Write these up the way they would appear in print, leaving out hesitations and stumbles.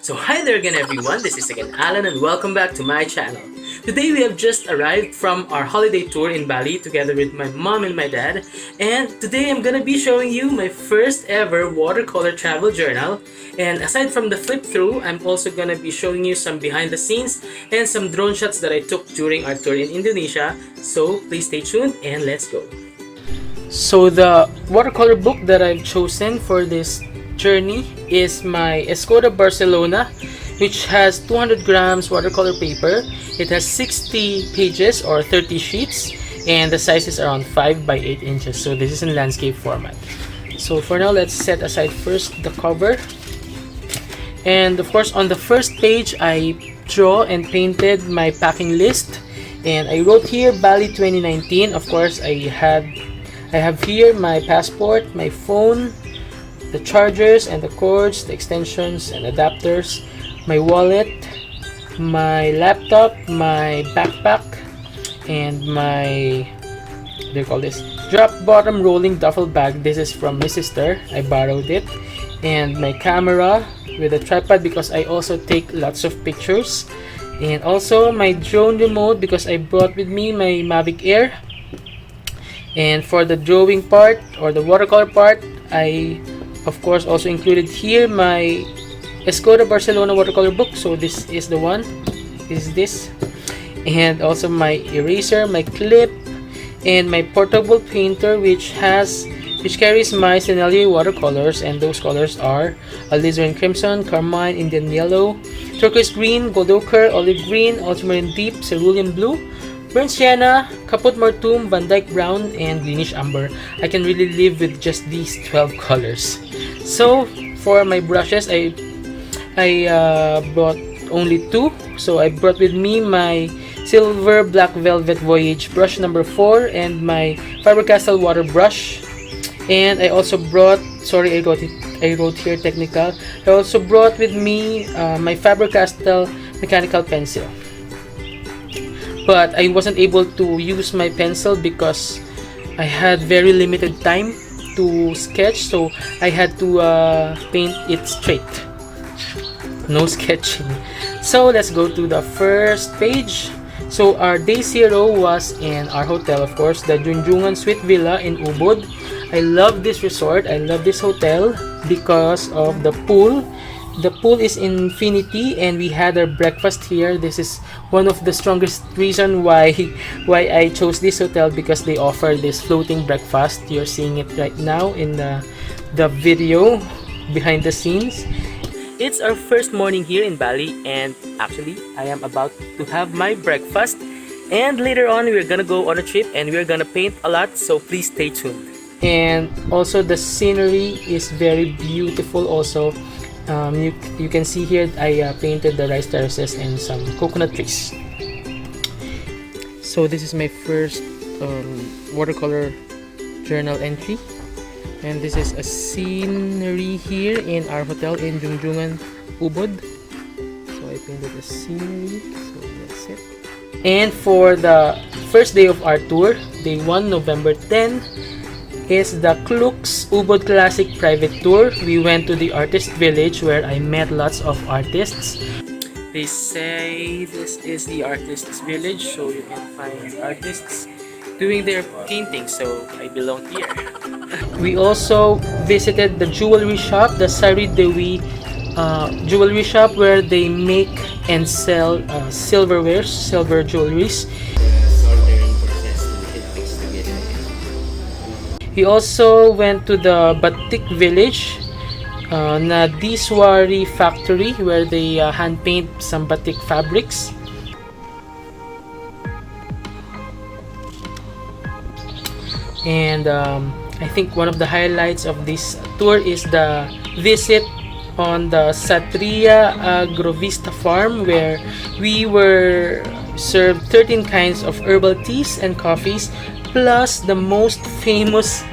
So hi there again everyone, this is again Alan and welcome back to my channel. Today we have just arrived from our holiday tour in Bali together with my mom and my dad, and today I'm gonna be showing you my first ever watercolor travel journal. And aside from the flip through, I'm also gonna be showing you some behind the scenes and some drone shots that I took during our tour in Indonesia. So please stay tuned and let's go. So the watercolor book that I've chosen for this journey is my Escoda Barcelona, which has 200 grams watercolor paper. It has 60 pages or 30 sheets, and the size is around 5 by 8 inches. So this is in landscape format. So for now, let's set aside first the cover. And of course, on the first page, I draw and painted my packing list, and I wrote here Bali 2019. Of course, I have here my passport, my phone, the chargers and the cords, the extensions and adapters, my wallet, my laptop, my backpack, and my, what do you call this, drop bottom rolling duffel bag. This is from my sister, I borrowed it. And my camera with a tripod because I also take lots of pictures, and also my drone remote because I brought with me my Mavic Air. And for the drawing part or the watercolor part, I of course also included here my Escoda Barcelona watercolor book. So this is the one, this, and also my eraser, my clip, and my portable painter which carries my scenario watercolors, and those colors are alizarin crimson, carmine, Indian yellow, turquoise green, gold ochre, olive green, ultramarine deep, cerulean blue, burnt sienna, kaput mortuum, Van Dyke brown, and greenish amber. I can really live with just these 12 colors. So for my brushes, I brought only two. So I brought with me my silver black velvet voyage brush number 4 and my Faber-Castell water brush. And I also brought, sorry, I wrote here technical. I also brought with me my Faber-Castell mechanical pencil. But I wasn't able to use my pencil because I had very limited time to sketch, so I had to paint it straight. No sketching. So let's go to the first page. So our day 0 was in our hotel, of course, the Junjungan Suite Villa in Ubud. I love this resort, I love this hotel because of the pool. The pool is infinity, and we had our breakfast here. This is one of the strongest reason why I chose this hotel, because they offer this floating breakfast. You're seeing it right now in the video behind the scenes. It's our first morning here in Bali, and actually I am about to have my breakfast, and later on we're gonna go on a trip and we're gonna paint a lot, so please stay tuned. And also the scenery is very beautiful also. You can see here I painted the rice terraces and some coconut trees. So this is my first watercolor journal entry, and this is a scenery here in our hotel in Junjungan, Ubud. So I painted the scenery, so that's it. And for the first day of our tour, day 1, November 10, is the Klux Ubud Classic Private Tour. We went to the artist village where I met lots of artists. They say this is the artists village, so you can find artists doing their painting, so I belong here. We also visited the jewelry shop, the Sari Dewi jewelry shop, where they make and sell silver jewelries. We also went to the Batik village, Nadiswari factory, where they hand paint some batik fabrics. And I think one of the highlights of this tour is the visit on the Satria Agrovista farm, where we were served 13 kinds of herbal teas and coffees, plus the most famous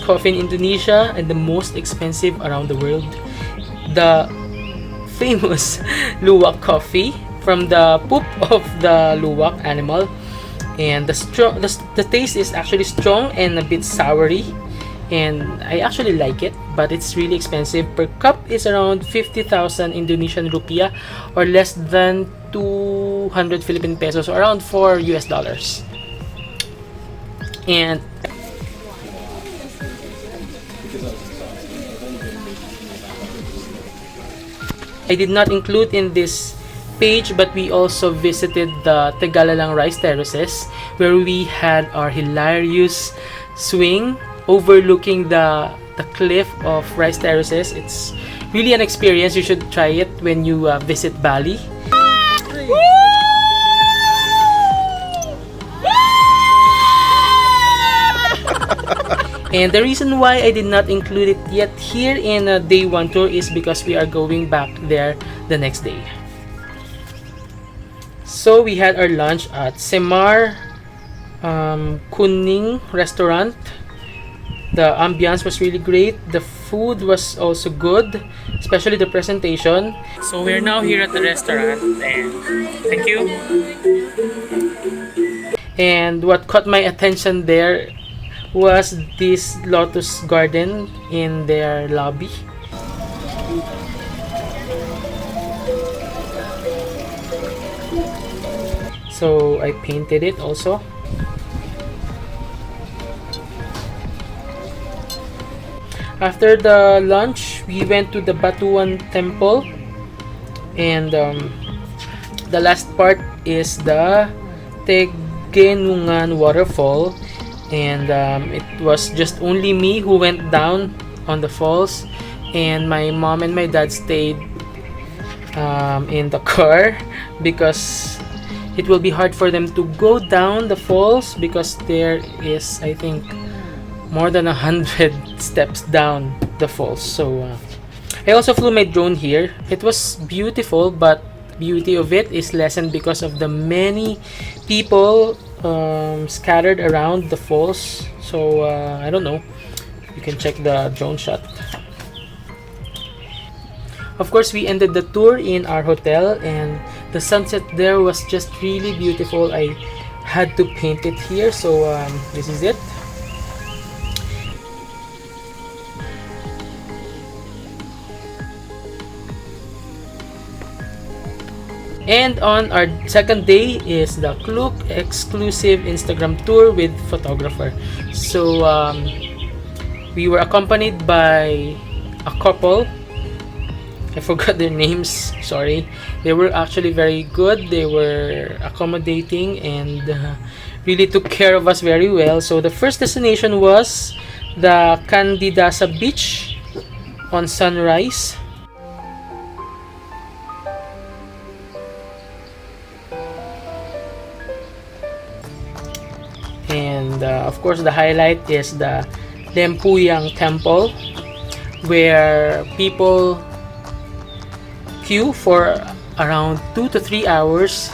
coffee in Indonesia and the most expensive around the world, the famous luwak coffee from the poop of the luwak animal. And the taste is actually strong and a bit soury, and I actually like it, but it's really expensive. Per cup is around 50,000 Indonesian rupiah, or less than 200 Philippine pesos, or around 4 US dollars. And I did not include in this page, but we also visited the Tegalalang rice terraces, where we had our hilarious swing overlooking the cliff of rice terraces. It's really an experience. You should try it when you visit Bali. And the reason why I did not include it yet here in a day 1 tour is because we are going back there the next day. So we had our lunch at Semar Kuning restaurant. The ambiance was really great. The food was also good, especially the presentation. So we're now here at the restaurant, and thank you. And what caught my attention there was this lotus garden in their lobby. So I painted it also. After the lunch, we went to the Batuan temple, and the last part is the Tegenungan waterfall. And it was just only me who went down on the falls, and my mom and my dad stayed in the car because it will be hard for them to go down the falls, because there is, I think, more than 100 steps down the falls. So I also flew my drone here. It was beautiful, but beauty of it is lessened because of the many people scattered around the falls. So I don't know, you can check the drone shot. Of course, we ended the tour in our hotel, and the sunset there was just really beautiful. I had to paint it here, so this is it. And on our second day is the Klook exclusive Instagram tour with photographer. So we were accompanied by a couple. I forgot their names, sorry. They were actually very good. They were accommodating and really took care of us very well. So the first destination was the Candidasa Beach on sunrise. And of course, the highlight is the Lempuyang Temple, where people queue for around 2 to 3 hours,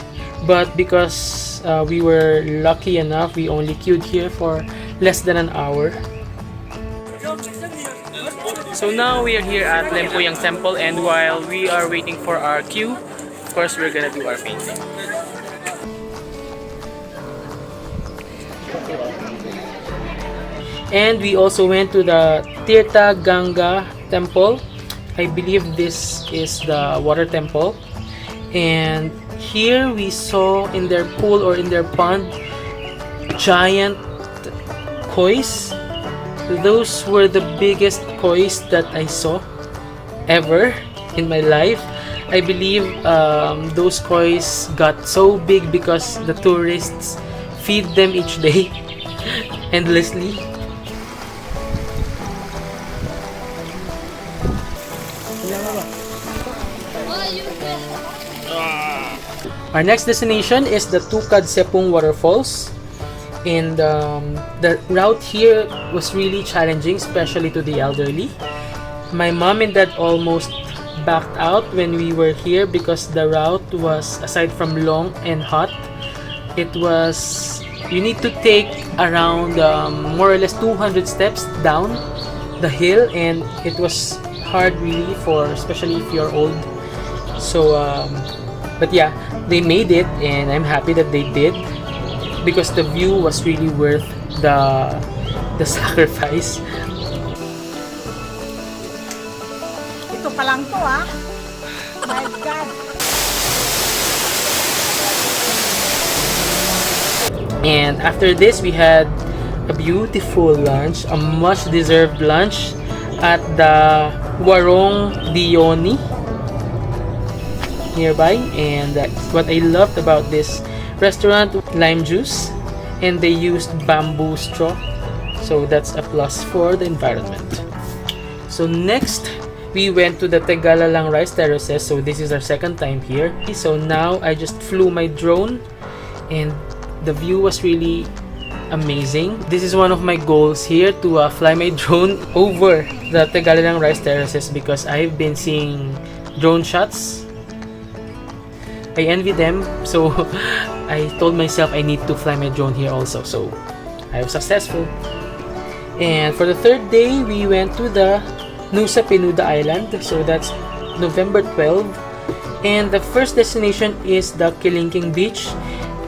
but because we were lucky enough, we only queued here for less than an hour. So now we are here at Lempuyang Temple, and while we are waiting for our queue, of course, we're gonna do our painting. And we also went to the Tirtha Ganga Temple. I believe this is the water temple. And here we saw in their pool, or in their pond, giant kois. Those were the biggest kois that I saw ever in my life. I believe those kois got so big because the tourists feed them each day endlessly. Our next destination is the Tukad Sepung Waterfalls, and the route here was really challenging, especially to the elderly. My mom and dad almost backed out when we were here because the route was, aside from long and hot, it was, you need to take around more or less 200 steps down the hill, and it was hard really, for especially if you're old. So but yeah, they made it, and I'm happy that they did, because the view was really worth the sacrifice. pa lang to, ah. My God. And after this, we had a beautiful lunch, a much-deserved lunch at the Warong Dioni nearby. And what I loved about this restaurant, lime juice, and they used bamboo straw, so that's a plus for the environment. So next, we went to the Tegalalang Rice Terraces. So this is our second time here. So now I just flew my drone, and the view was really amazing. This is one of my goals here, to fly my drone over the Tegalalang Rice Terraces, because I've been seeing drone shots. I envy them, so I told myself I need to fly my drone here also. So I was successful. And for the third day, we went to the Nusa Penida Island. So that's November 12. And the first destination is the Kilingking Beach.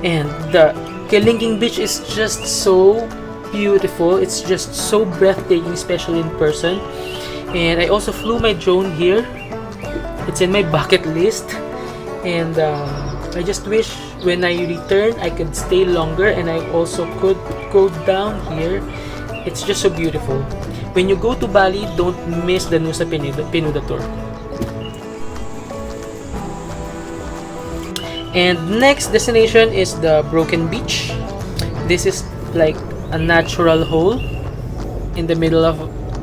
And the Kilingking Beach is just so beautiful. It's just so breathtaking, especially in person. And I also flew my drone here. It's in my bucket list. And I just wish when I return I could stay longer, and I also could go down here. It's just so beautiful. When you go to Bali, don't miss the Nusa Penida tour. And next destination is the Broken Beach. This is like a natural hole in the middle of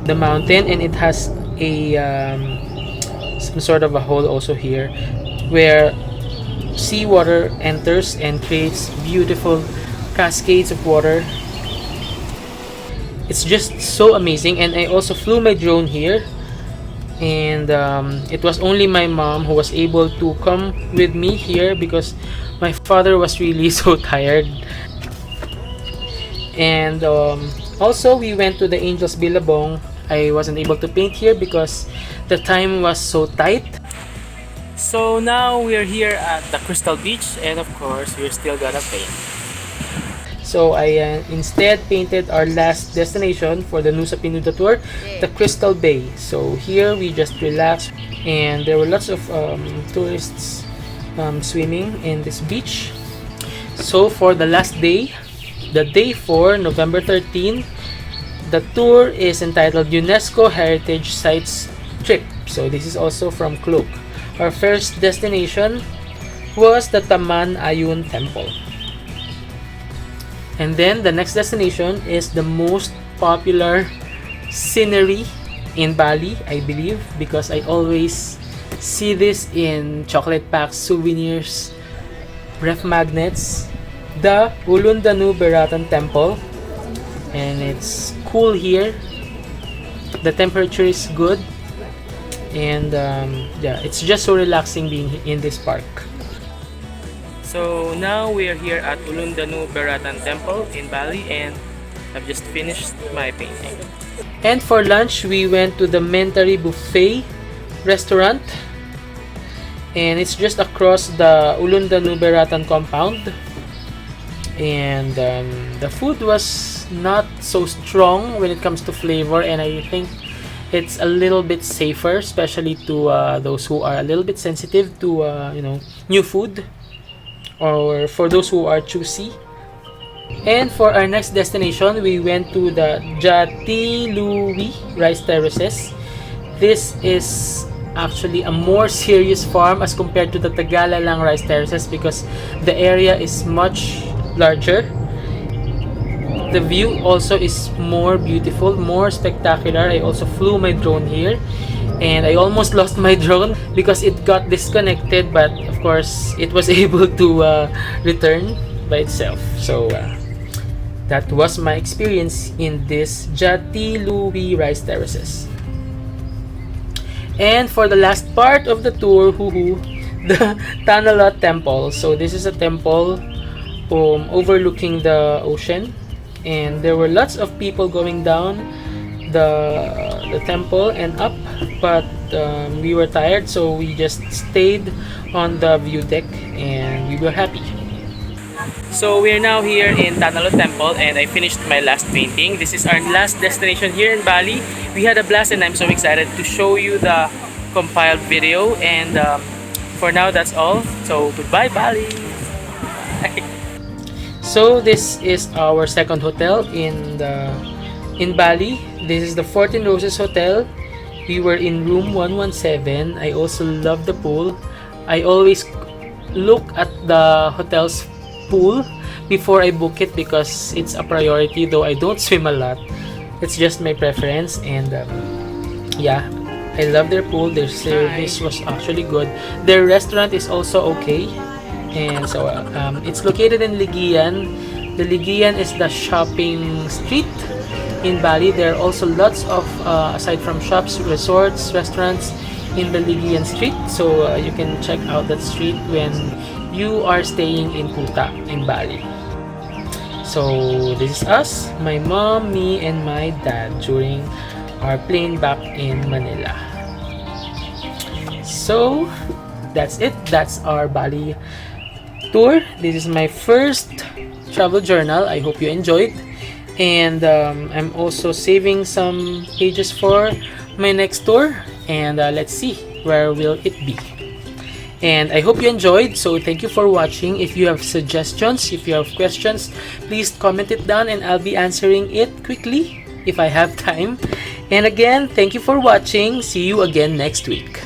the mountain, and it has a some sort of a hole also here, where seawater enters and creates beautiful cascades of water. It's just so amazing. And I also flew my drone here, and it was only my mom who was able to come with me here, because my father was really so tired. And also we went to the Angels Billabong. I wasn't able to paint here because the time was so tight. So now we're here at the Crystal Beach, and of course we're still gonna paint. So I instead painted our last destination for the Nusa Penida tour, the Crystal Bay. So here we just relaxed, and there were lots of tourists swimming in this beach. So for the last day, the day 4, November 13, the tour is entitled UNESCO Heritage Sites Trip. So this is also from Klook. Our first destination was the Taman Ayun Temple. And then the next destination is the most popular scenery in Bali, I believe, because I always see this in chocolate packs, souvenirs, ref magnets, the Ulundanu Beratan Temple. And it's cool here. The temperature is good. And yeah, it's just so relaxing being in this park. So now we are here at Ulundanu Beratan Temple in Bali, and I've just finished my painting. And for lunch, we went to the Mentari Buffet restaurant, and it's just across the Ulundanu Beratan compound. And the food was not so strong when it comes to flavor, and I think it's a little bit safer, especially to those who are a little bit sensitive to new food, or for those who are choosy. And for our next destination, we went to the Jatiluwi Rice Terraces. This is actually a more serious farm as compared to the Tegalalang Rice Terraces, because the area is much larger. The view also is more beautiful, more spectacular. I also flew my drone here, and I almost lost my drone because it got disconnected, but of course it was able to return by itself. So that was my experience in this Jatiluwi Rice Terraces. And for the last part of the tour, the Tanala Temple. So this is a temple overlooking the ocean, and there were lots of people going down the temple and up, but we were tired, so we just stayed on the view deck, and we were happy. So we are now here in Tanalo Temple, and I finished my last painting. This is our last destination here in Bali. We had a blast, and I'm so excited to show you the compiled video. And for now, that's all. So goodbye, Bali. So this is our second hotel in Bali. This is the 14 Roses Hotel. We were in room 117. I also love the pool. I always look at the hotel's pool before I book it because it's a priority, though I don't swim a lot. It's just my preference. And yeah, I love their pool. Their service was actually good. Their restaurant is also okay. And so it's located in Ligian. The Ligian is the shopping street in Bali. There are also lots of aside from shops, resorts, restaurants in the Ligian street. So you can check out that street when you are staying in Kuta in Bali. So this is us, my mom, me, and my dad during our plane back in Manila. So that's it. That's our Bali tour. This is my first travel journal. I hope you enjoyed. And I'm also saving some pages for my next tour. And let's see, where will it be? And I hope you enjoyed. So thank you for watching. If you have suggestions, if you have questions, please comment it down and I'll be answering it quickly if I have time. And again, thank you for watching. See you again next week.